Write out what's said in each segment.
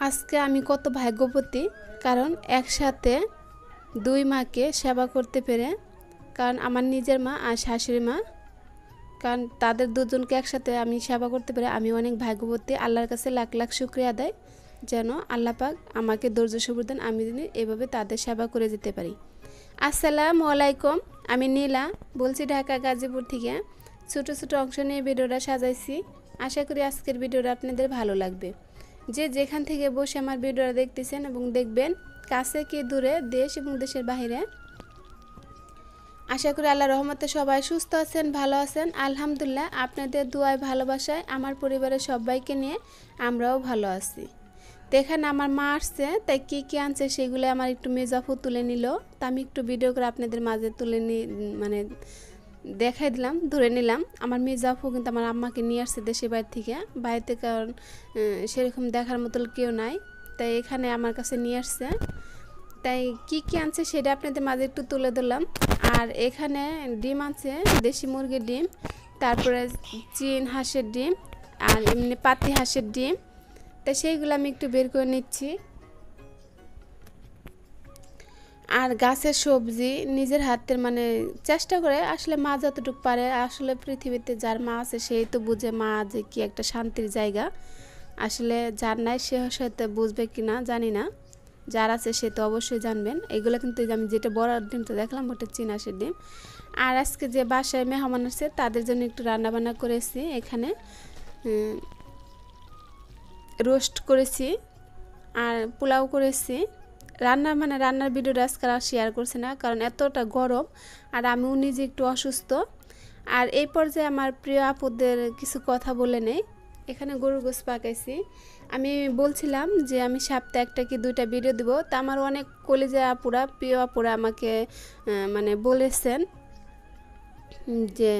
আজকে আমি কত ভাগ্যবতী, কারণ একসাথে দুই মাকে সেবা করতে পেরে। কারণ আমার নিজের মা আর শাশুড়ি মা, কারণ তাদের দুজনকে একসাথে আমি সেবা করতে পেরে আমি অনেক ভাগ্যবতী। আল্লাহর কাছে লাখ লাখ শুকরিয়া আদায়, যেন আল্লাহ পাক আমাকে ধৈর্য সবুর দেন, আমি যেন এভাবে তাদের সেবা করে যেতে পারি। আসসালামু আলাইকুম, আমি নীলা বলছি ঢাকা গাজীপুর থেকে। ছোট ছোট অংশ নিয়ে ভিডিওটা সাজাইছি, আশা করি আজকের ভিডিওটা আপনাদের ভালো লাগবে। যে যেখান থেকে বসে আমার ভিডিওটা দেখতেছেন এবং দেখবেন, কাছে কি দূরে, দেশ এবং দেশের বাইরে, আশা করি আল্লাহর রহমতে সবাই সুস্থ আছেন, ভালো আছেন। আলহামদুলিল্লাহ, আপনাদের দোয়ায় ভালোবাসায় আমার পরিবারের সবাইকে নিয়ে আমরাও ভালো আছি। তো এখানে আমার মা আসছে, তাই কী কী আনছে সেগুলো আমার একটু মেজাফু তুলে নিল। তা আমি একটু ভিডিও করে আপনাদের মাঝে তুলে মানে দেখাই দিলাম, ধরে নিলাম। আমার মেজাফু কিন্তু আমার আম্মাকে নিয়ে আসছে দেশের বাড়ি থেকে, বাড়িতে, কারণ সেরকম দেখার মতো কেউ নাই, তাই এখানে আমার কাছে নিয়ে আসছে। তাই কি কি আনছে সেটা আপনাদের মাঝে একটু তুলে ধরলাম। আর এখানে ডিম আছে, দেশি মুরগির ডিম, তারপরে চীন হাঁসের ডিম, আর এমনি পাতি হাঁসের ডিম। তাই সেইগুলো আমি একটু বের করে নিচ্ছি। আর গাছের সবজি নিজের হাতের, মানে চেষ্টা করে, আসলে মা যতটুকু পারে, আসলে পৃথিবীতে যার মা আছে সেই তো বুঝে মা যে কি একটা শান্তির জায়গা। আসলে যার নাই সে হয়তো বুঝবে কি না জানি না, যার আছে সে তো অবশ্যই জানবেন। এগুলো কিন্তু আমি যেটা বড় ডিমটা দেখলাম ওটা চীন হাঁসের ডিম। আর আজকে যে বাসায় মেহমান আছে তাদের জন্য একটু রান্নাবান্না করেছি। এখানে রোস্ট করেছি আর পোলাও করেছি। রান্নার ভিডিওটা আজকাল আর শেয়ার করছি না, কারণ এতটা গরম আর আমিও নিজে একটু অসুস্থ। আর এই পর্যায়ে আমার প্রিয় আপুদের কিছু কথা বলে নেই। এখানে গরুর গোশ পাকাইছি। আমি বলছিলাম যে আমি সপ্তাহে একটা কি দুইটা ভিডিও দিব, তা আমার অনেক কলিজা আপুরা, প্রিয় আপুরা আমাকে মানে বলেছেন যে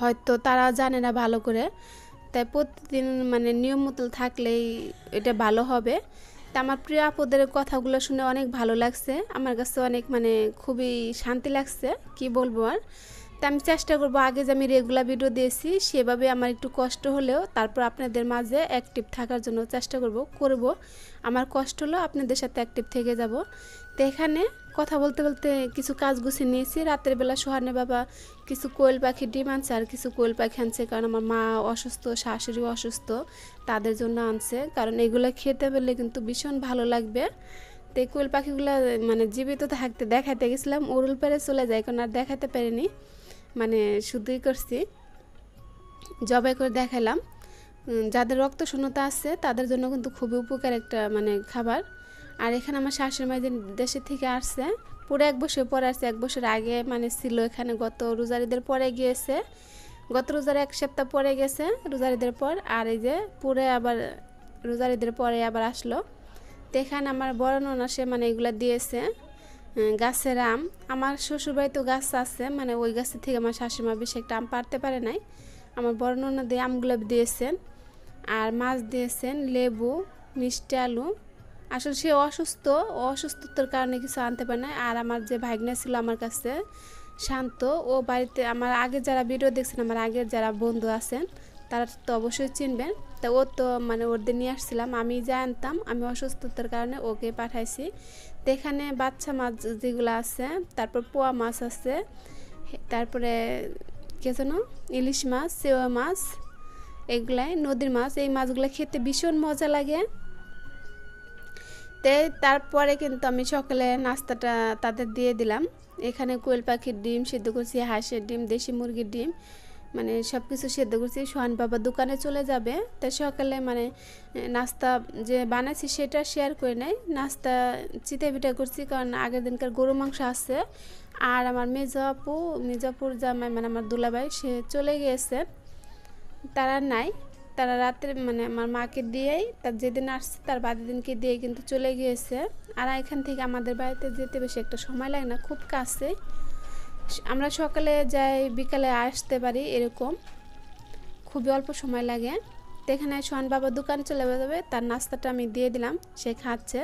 হয়তো তারা জানে না ভালো করে, তাই প্রতিদিন মানে নিয়ম মতো থাকলেই এটা ভালো হবে। তা আমার প্রিয় আপুদের কথাগুলো শুনে অনেক ভালো লাগছে, আমার কাছে অনেক মানে খুবই শান্তি লাগছে, কি বলবো আর। তা আমি চেষ্টা করব আগে যে আমি রেগুলার ভিডিও দিয়েছি সেভাবে, আমার একটু কষ্ট হলেও তারপর আপনাদের মাঝে অ্যাক্টিভ থাকার জন্য চেষ্টা করব। আমার কষ্ট হলেও আপনাদের সাথে অ্যাক্টিভ থেকে যাব। তো এখানে কথা বলতে বলতে কিছু কাজ গুছিয়ে নিয়েছি। রাতের বেলা সোহানে বাবা কিছু কোয়েল পাখির ডিম আনছে আর কিছু কোয়েল পাখি আনছে, কারণ আমার মা অসুস্থ, শাশুড়িও অসুস্থ, তাদের জন্য আনছে। কারণ এগুলো খেতে পেলে কিন্তু ভীষণ ভালো লাগবে। তো এই কোয়েল পাখিগুলো মানে জীবিত থাকতে দেখাতে গেছিলাম, উড়ুল পেরে চলে যায়, কারণ আর দেখাতে পারিনি, মানে শুধুই করছি, জবাই করে দেখালাম। যাদের রক্ত শূন্যতা আছে তাদের জন্য কিন্তু খুবই উপকার একটা মানে খাবার। আর এখানে আমার শাশুড়ি মা যে দেশের থেকে আসছে, পুরো 1 বছর পরে আসছে। 1 বছর আগে মানে ছিল এখানে, গত রোজারিদের পরে গিয়েছে, গত রোজার 1 সপ্তাহ পরে গেছে রোজারিদের পর। আর এই যে পুরো আবার রোজারিদের পরে আবার আসলো। তো এখানে আমার বড় ননা সে মানে এগুলো দিয়েছে, গাছের আম। আমার শ্বশুরবাড়িতেও গাছ আছে, মানে ওই গাছের থেকে আমার শাশুড়ি মা বেশি একটা আম পারতে পারে নাই, আমার বড় ননা দিয়ে আমগুলো দিয়েছেন। আর মাছ দিয়েছেন, লেবু, মিষ্টি আলু। আসলে সে অসুস্থতার কারণে কিছু আনতে পারে না। আর আমার যে ভাগ্নে ছিল আমার কাছে, শান্ত, ও বাড়িতে আমার আগে যারা ভিডিও দেখছেন, আমার আগের যারা বন্ধু আছেন তারা তো অবশ্যই চিনবেন। তা ও তো মানে ওদের নিয়ে আসছিলাম, আমি যা আনতাম, আমি অসুস্থতার কারণে ওকে পাঠাইছি। তো এখানে বাচ্চা মাছ যেগুলো আছে, তারপর পোয়া মাছ আছে, তারপরে কে যেন ইলিশ মাছ, চেওয়া মাছ, এগুলাই নদীর মাছ। এই মাছগুলো খেতে ভীষণ মজা লাগে। তারপরে কিন্তু আমি সকালে নাস্তাটা তাদের দিয়ে দিলাম। এখানে কোয়েল পাখির ডিম সেদ্ধ করছি, হাঁসের ডিম, দেশি মুরগির ডিম, মানে সব কিছু সেদ্ধ করছি। সোহান বাবা দোকানে চলে যাবে, তাই সকালে মানে নাস্তা যে বানাইছি সেটা শেয়ার করে নেই। নাস্তা চিতই পিঠা করছি, কারণ আগের দিনকার গরু মাংস আছে। আর আমার মির্জাপুর জামাই মানে আমার দুলাভাই সে চলে গিয়েছে, তারা নাই, তারা রাত্রে মানে আমার মাকে দিয়েই, তার যেদিন আসছে তার বাদের দিনকে দিয়ে কিন্তু চলে গিয়েছে। আর এখান থেকে আমাদের বাড়িতে যেতে বেশি একটা সময় লাগে না, খুব কাছে, আমরা সকালে যাই বিকালে আসতে পারি, এরকম খুবই অল্প সময় লাগে। তো এখানে সোহান বাবা দোকান চলে যাবে, তার নাস্তাটা আমি দিয়ে দিলাম, সে খাচ্ছে।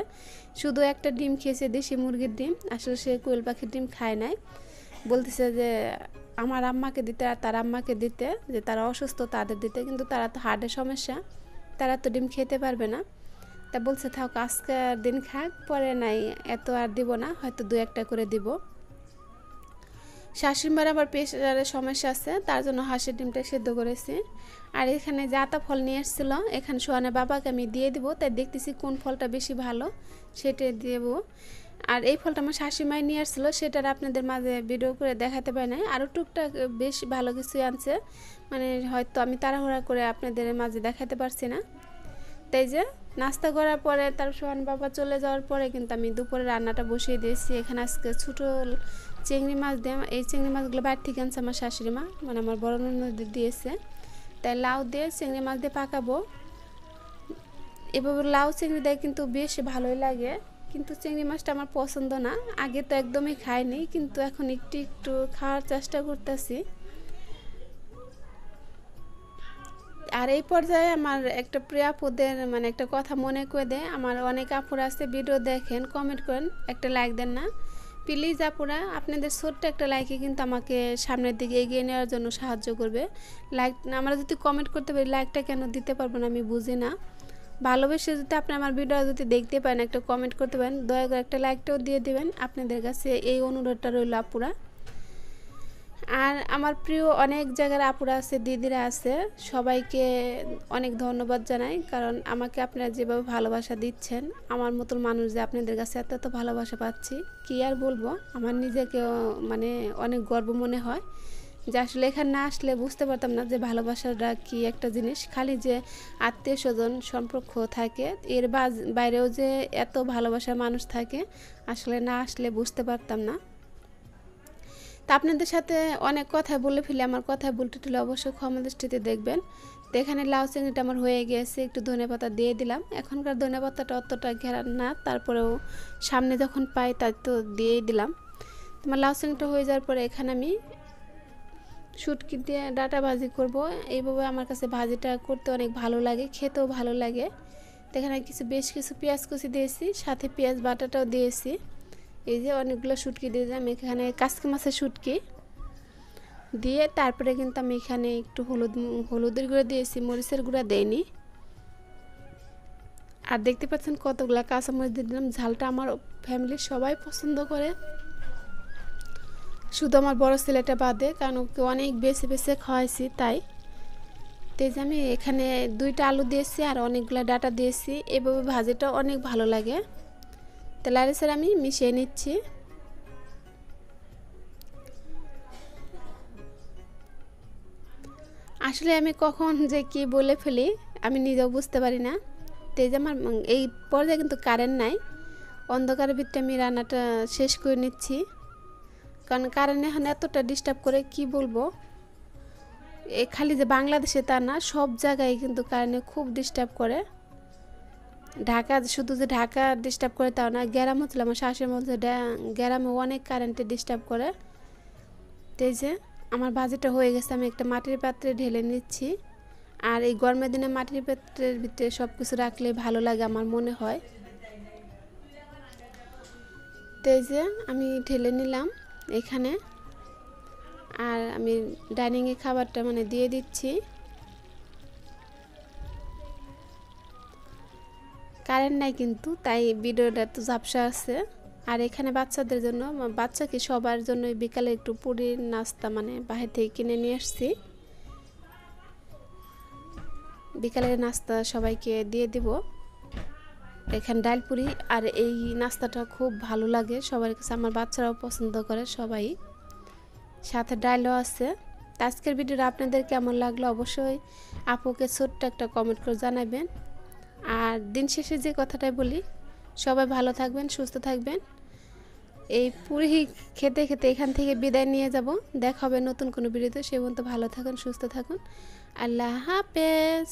শুধু একটা ডিম খেয়েছে, দেশি মুরগির ডিম, আসলে সে কোয়েল পাখির ডিম খায় নাই। বলতেছে যে আমার আম্মাকে দিতে আর তার আম্মাকে দিতে, যে তারা অসুস্থ তাদের দিতে, কিন্তু তারা তো হার্টের সমস্যা, তারা তো ডিম খেতে পারবে না। তা বলছে থাক আজকের দিন খাক, পরে নাই এত আর দিব না, হয়তো 2-1টা করে দিব। শাশুড়িমার আবার প্রেশারের সমস্যা আছে, তার জন্য হাঁসের ডিমটা সেদ্ধ করেছি। আর এখানে যে আতা ফল নিয়ে এসেছিলো, এখানে সোহানের বাবাকে আমি দিয়ে দিব, তাই দেখতেছি কোন ফলটা বেশি ভালো সেটা দেব। আর এই ফলটা আমার শাশুড়িমাই নিয়ে আসছিলো, সেটার আপনাদের মাঝে ভিডিও করে দেখাতে পারি নাই। আরও টুকটাক বেশ ভালো কিছুই আনছে, মানে হয়তো আমি তাড়াহুড়া করে আপনাদের মাঝে দেখাতে পারছি না। তাই যে নাস্তা করার পরে তার সোহান বাবা চলে যাওয়ার পরে কিন্তু আমি দুপুরে রান্নাটা বসিয়ে দিয়েছি। এখানে আজকে ছোটো চিংড়ি মাছ দিয়ে, এই চিংড়ি মাছগুলো বাইরে থেকে আনছে আমার শাশুড়ি মা, মানে আমার বড় ননদ দিয়েছে। তাই লাউ দিয়ে চিংড়ি মাছ দিয়ে পাকাবো। এভাবে লাউ চিংড়ি দেয় কিন্তু বেশ ভালোই লাগে, কিন্তু চিংড়ি মাছটা আমার পছন্দ না। আগে তো একদমই খাইনি, কিন্তু এখন একটু একটু খাওয়ার চেষ্টা করতেছি। আর এই পর্যায়ে আমার একটা প্রিয় আপুদের মানে একটা কথা মনে করে দেয়, আমার অনেক আপুরা আছে ভিডিও দেখেন, কমেন্ট করেন, একটা লাইক দেন না। প্লিজ আপুরা, আপনাদের ছোট্ট একটা লাইকে কিন্তু আমাকে সামনের দিকে এগিয়ে নেওয়ার জন্য সাহায্য করবে। লাইক আমরা যদি কমেন্ট করতে পারি, লাইকটা কেন দিতে পারবো না আমি বুঝি না। ভালোবেসে যদি আপনি আমার ভিডিও যদি দেখতে পারেন, একটা কমেন্ট করতে পারেন, দয়া করে একটা লাইকটাও দিয়ে দেবেন। আপনাদের কাছে এই অনুরোধটা রইল আপুরা। আর আমার প্রিয় অনেক জায়গার আপুরা আছে, দিদিরা আছে, সবাইকে অনেক ধন্যবাদ জানাই, কারণ আমাকে আপনারা যেভাবে ভালোবাসা দিচ্ছেন, আমার মতন মানুষ যে আপনাদের কাছে এত এত ভালোবাসা পাচ্ছি, কি আর বলবো, আমার নিজেকেও মানে অনেক গর্ব মনে হয় যে আসলে এখানে না আসলে বুঝতে পারতাম না যে ভালোবাসাটা কি একটা জিনিস। খালি যে আত্মীয় স্বজন সম্পর্ক থাকে, এর বাইরেও যে এত ভালোবাসার মানুষ থাকে, আসলে না আসলে বুঝতে পারতাম না। তা আপনাদের সাথে অনেক কথা বলে ফেলে, আমার কথা বলতে টুলে অবশ্যই ক্ষমা দৃষ্টিতে দেখবেন। তো এখানে লাউ চিংড়িটা আমার হয়ে গিয়েছে, একটু ধনেপাতা দিয়ে দিলাম। এখনকার ধনেপাতাটা অতটা ঘেরা না, তারপরেও সামনে যখন পাই তাই তো দিয়েই দিলাম। তোমার লাউ চিংড়িটা হয়ে যাওয়ার পরে এখানে আমি শুটকি দিয়ে ডাটা ভাজি করব। এইভাবে আমার কাছে ভাজিটা করতে অনেক ভালো লাগে, খেতেও ভালো লাগে। তো এখানে বেশ কিছু পেঁয়াজ কুচি দিয়েছি, সাথে পেঁয়াজ বাটাটাও দিয়েছি। এই যে অনেকগুলো শুটকি দিয়ে দিলাম, এখানে কাসকি মাছের শুটকি দিয়ে, তারপরে কিন্তু আমি এখানে একটু হলুদের গুঁড়া দিয়েছি, মরিচের গুঁড়া দেয়নি। আর দেখতে পাচ্ছেন কতগুলা কাঁচামরিচ দিয়ে দিলাম। ঝালটা আমার ফ্যামিলির সবাই পছন্দ করে, শুধু আমার বড় ছেলেটা বাদে, কারণ ওকে অনেক বেছে বেছে খাওয়াইছি তাই। তো যে আমি এখানে 2টা আলু দিয়েছি আর অনেকগুলো ডাটা দিয়েছি, এভাবে ভাজিটা অনেক ভালো লাগে। তেলারে স্যার আমি মিশিয়ে নিচ্ছি। আসলে আমি কখন যে কি বলে ফেলি আমি নিজেও বুঝতে পারি না। তো এই যে আমার এই পর্যায়ে কিন্তু কারেন্ট নাই, অন্ধকারের ভিতরে আমি রান্নাটা শেষ করে নিচ্ছি, কারণ কারেন্ট এখন এতটা ডিস্টার্ব করে কি বলবো। খালি যে বাংলাদেশে তা না, সব জায়গায় কিন্তু কারেন্টে খুব ডিস্টার্ব করে। ঢাকা শুধু যে ঢাকা ডিস্টার্ব করে তাও না, গ্রাম হচ্ছিল আমার শাশুড়ির মধ্যে গ্রামে অনেক কারেন্টে ডিস্টার্ব করে। তো এই যে আমার ভাজিটা হয়ে গেছে, আমি একটা মাটির পাত্রে ঢেলে নিচ্ছি। আর এই গরমের দিনে মাটির পাত্রের ভিতরে সব কিছু রাখলে ভালো লাগে আমার মনে হয়। তো এই যে আমি ঢেলে নিলাম এখানে, আর আমি ডাইনিংয়ে খাবারটা মানে দিয়ে দিচ্ছি। কারেন্ট নাই কিন্তু, তাই ভিডিওটা একটু ঝাপসা আছে। আর এখানে বাচ্চাদের জন্য, বাচ্চাকে সবার জন্য বিকালে একটু পুরির নাস্তা মানে বাহির থেকে কিনে নিয়ে আসছি, বিকালের নাস্তা সবাইকে দিয়ে দিব। এখানে ডাল পুরি, আর এই নাস্তাটা খুব ভালো লাগে সবার কাছে, আমার বাচ্চারাও পছন্দ করে সবাই, সাথে ডালও আছে। আজকের ভিডিওটা আপনাদের কেমন লাগলো অবশ্যই আপুকে ছোট্ট একটা কমেন্ট করে জানাবেন। আর দিন শেষে যে কথাটাই বলি, সবাই ভালো থাকবেন, সুস্থ থাকবেন। এই পুরি খেতে খেতে এখান থেকে বিদায় নিয়ে যাব, দেখা হবে নতুন কোনো ভিডিওতে। সে পর্যন্ত ভালো থাকুন, সুস্থ থাকুন, আল্লাহ হাফেজ।